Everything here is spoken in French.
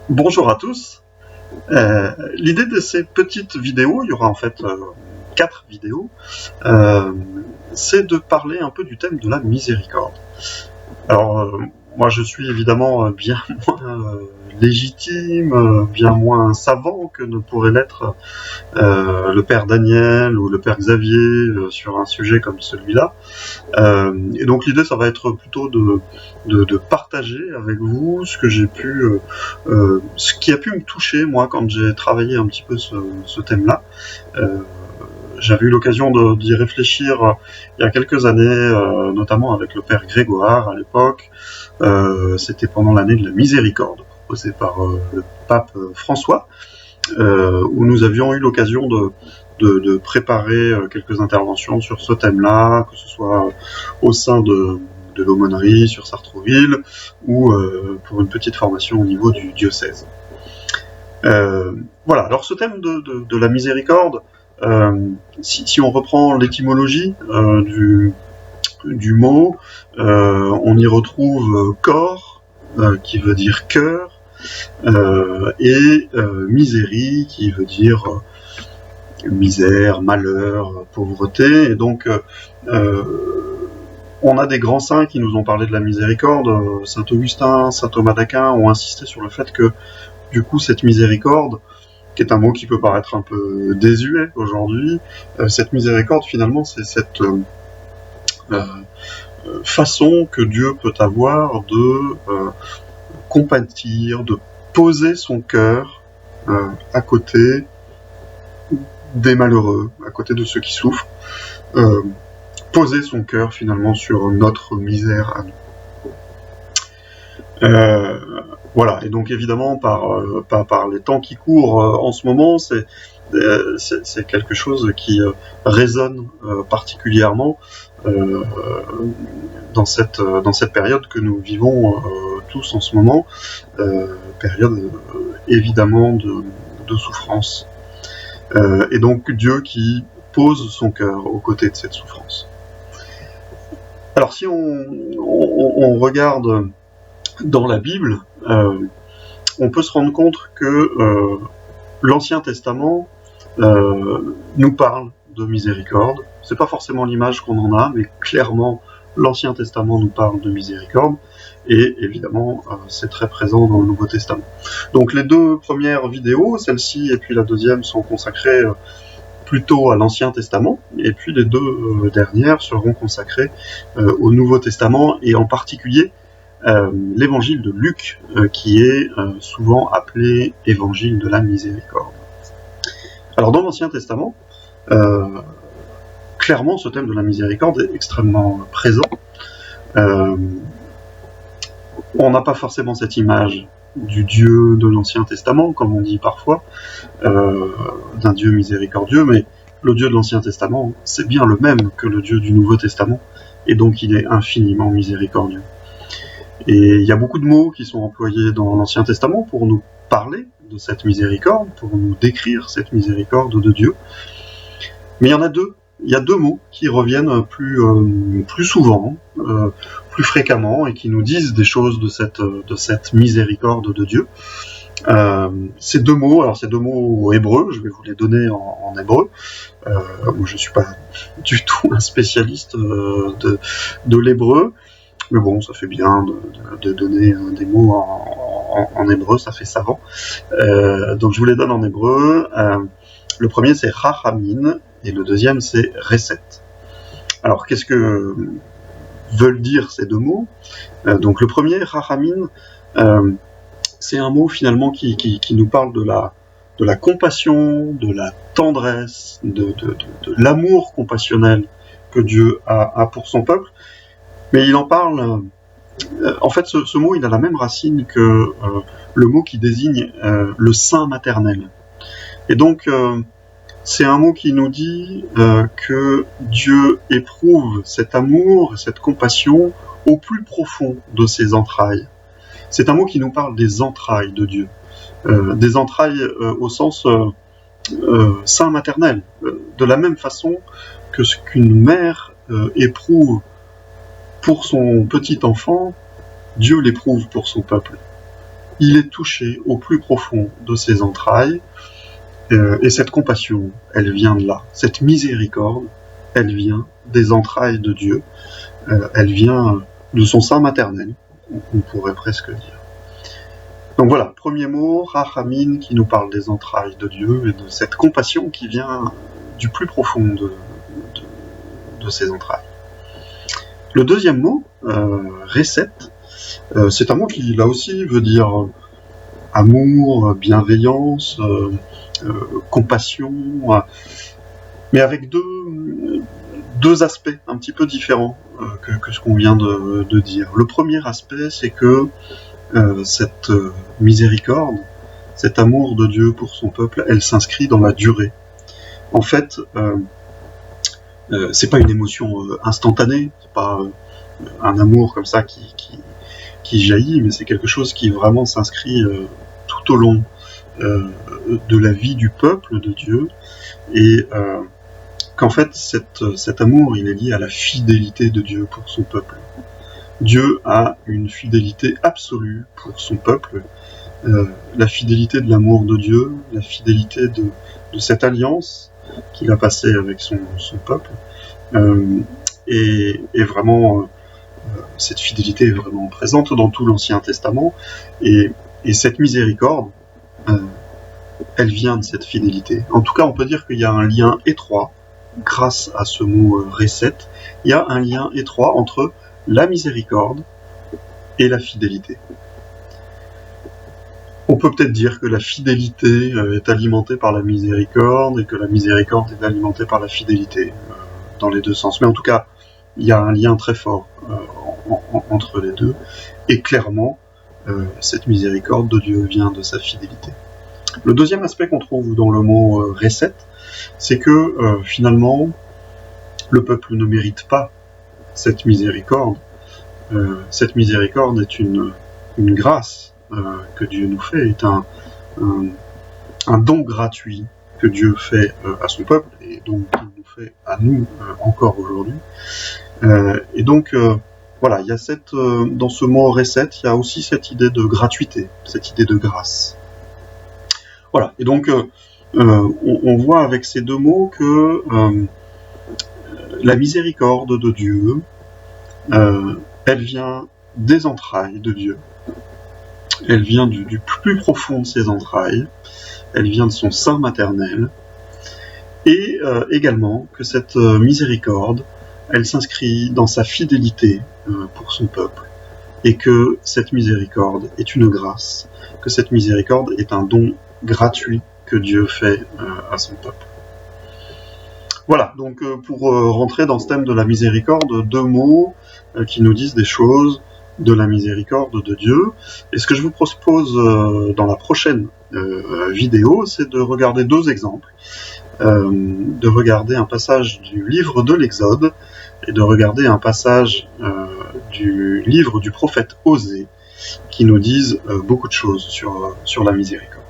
Bonjour à tous. L'idée de ces petites vidéos, il y aura en fait 4 vidéos, c'est de parler un peu du thème de la miséricorde. Alors, moi je suis évidemment bien moins légitime, bien moins savant que ne pourrait l'être le père Daniel ou le père Xavier sur un sujet comme celui-là. Et donc l'idée, ça va être plutôt de partager avec vous ce que j'ai pu, ce qui a pu me toucher moi quand j'ai travaillé un petit peu ce thème-là. J'avais eu l'occasion d'y réfléchir il y a quelques années, notamment avec le père Grégoire à l'époque. C'était pendant l'année de la miséricorde, proposée par le pape François, où nous avions eu l'occasion de préparer quelques interventions sur ce thème-là, que ce soit au sein de l'aumônerie sur Sartrouville, ou pour une petite formation au niveau du diocèse. Voilà, alors ce thème de la miséricorde, si on reprend l'étymologie du mot, on y retrouve corps, qui veut dire cœur, et misérie, qui veut dire misère, malheur, pauvreté. Et donc on a des grands saints qui nous ont parlé de la miséricorde. Saint Augustin, Saint Thomas d'Aquin ont insisté sur le fait que du coup cette miséricorde, qui est un mot qui peut paraître un peu désuet aujourd'hui, cette miséricorde finalement c'est cette façon que Dieu peut avoir de compatir, de poser son cœur à côté des malheureux, à côté de ceux qui souffrent, poser son cœur finalement sur notre misère à nous. Voilà, et donc évidemment par les temps qui courent en ce moment, c'est quelque chose qui résonne particulièrement dans cette période que nous vivons tous en ce moment, période évidemment de souffrance. Et donc Dieu qui pose son cœur aux côtés de cette souffrance. Alors si on regarde dans la Bible, on peut se rendre compte que l'Ancien Testament nous parle de miséricorde. C'est pas forcément l'image qu'on en a, mais clairement l'Ancien Testament nous parle de miséricorde, et évidemment c'est très présent dans le Nouveau Testament. Donc les deux premières vidéos, celle-ci et puis la deuxième, sont consacrées plutôt à l'Ancien Testament, et puis les deux dernières seront consacrées au Nouveau Testament, et en particulier l'évangile de Luc, qui est souvent appelé évangile de la miséricorde. Alors dans l'Ancien Testament, clairement ce thème de la miséricorde est extrêmement présent. On n'a pas forcément cette image du Dieu de l'Ancien Testament, comme on dit parfois, d'un Dieu miséricordieux, mais le Dieu de l'Ancien Testament, c'est bien le même que le Dieu du Nouveau Testament, et donc il est infiniment miséricordieux. Et il y a beaucoup de mots qui sont employés dans l'Ancien Testament pour nous parler de cette miséricorde, pour nous décrire cette miséricorde de Dieu. Mais il y en a deux. Il y a deux mots qui reviennent plus souvent, plus fréquemment, et qui nous disent des choses de cette miséricorde de Dieu. Ces deux mots, alors ces deux mots hébreux, je vais vous les donner en hébreu. Moi, je ne suis pas du tout un spécialiste de l'hébreu, mais bon, ça fait bien de donner des mots en hébreu, ça fait savant. Donc je vous les donne en hébreu. Le premier c'est Rachamin, et le deuxième c'est Reset. Alors qu'est-ce que veulent dire ces deux mots? Donc le premier, Rachamin, c'est un mot finalement qui nous parle de la compassion, de la tendresse, de l'amour compassionnel que Dieu a pour son peuple. Mais il en parle... en fait, ce mot, il a la même racine que le mot qui désigne le sein maternel. Et donc, c'est un mot qui nous dit que Dieu éprouve cet amour, cette compassion au plus profond de ses entrailles. C'est un mot qui nous parle des entrailles de Dieu. Des entrailles au sens sein maternel. De la même façon que ce qu'une mère éprouve pour son petit enfant, Dieu l'éprouve pour son peuple. il est touché au plus profond de ses entrailles, et cette compassion, elle vient de là. Cette miséricorde, elle vient des entrailles de Dieu, elle vient de son sein maternel, on pourrait presque dire. Donc voilà, premier mot, Rachamim, qui nous parle des entrailles de Dieu et de cette compassion qui vient du plus profond de ses entrailles. Le deuxième mot, Reset, c'est un mot qui là aussi veut dire amour, bienveillance, compassion, mais avec deux aspects un petit peu différents que ce qu'on vient de dire. Le premier aspect, c'est que cette miséricorde, cet amour de Dieu pour son peuple, elle s'inscrit dans la durée. En fait, c'est pas une émotion instantanée, c'est pas un amour comme ça qui jaillit, mais c'est quelque chose qui vraiment s'inscrit tout au long de la vie du peuple de Dieu, et qu'en fait cet amour il est lié à la fidélité de Dieu pour son peuple. Dieu a une fidélité absolue pour son peuple, la fidélité de l'amour de Dieu, la fidélité de cette alliance qu'il a passée avec son peuple, et vraiment cette fidélité est vraiment présente dans tout l'Ancien Testament, et cette miséricorde, elle vient de cette fidélité. En tout cas, on peut dire qu'il y a un lien étroit, grâce à ce mot « reset », il y a un lien étroit entre la miséricorde et la fidélité. On peut peut-être dire que la fidélité est alimentée par la miséricorde et que la miséricorde est alimentée par la fidélité, dans les deux sens. Mais en tout cas, il y a un lien très fort entre les deux, et clairement, cette miséricorde de Dieu vient de sa fidélité. Le deuxième aspect qu'on trouve dans le mot « reset », c'est que finalement, le peuple ne mérite pas cette miséricorde. Cette miséricorde est une grâce que Dieu nous fait, est un don gratuit que Dieu fait à son peuple, et donc qu'il nous fait à nous encore aujourd'hui. Et donc, voilà, il y a dans ce mot « reset », il y a aussi cette idée de gratuité, cette idée de grâce. Voilà, et donc on voit avec ces deux mots que la miséricorde de Dieu, elle vient des entrailles de Dieu, elle vient du plus profond de ses entrailles, elle vient de son sein maternel, et également que cette miséricorde, elle s'inscrit dans sa fidélité pour son peuple, et que cette miséricorde est une grâce, que cette miséricorde est un don gratuit que Dieu fait à son peuple. Voilà, donc pour rentrer dans ce thème de la miséricorde, deux mots qui nous disent des choses de la miséricorde de Dieu. Et ce que je vous propose dans la prochaine vidéo, c'est de regarder deux exemples, de regarder un passage du livre de l'Exode et de regarder un passage du livre du prophète Osée qui nous disent beaucoup de choses sur la miséricorde.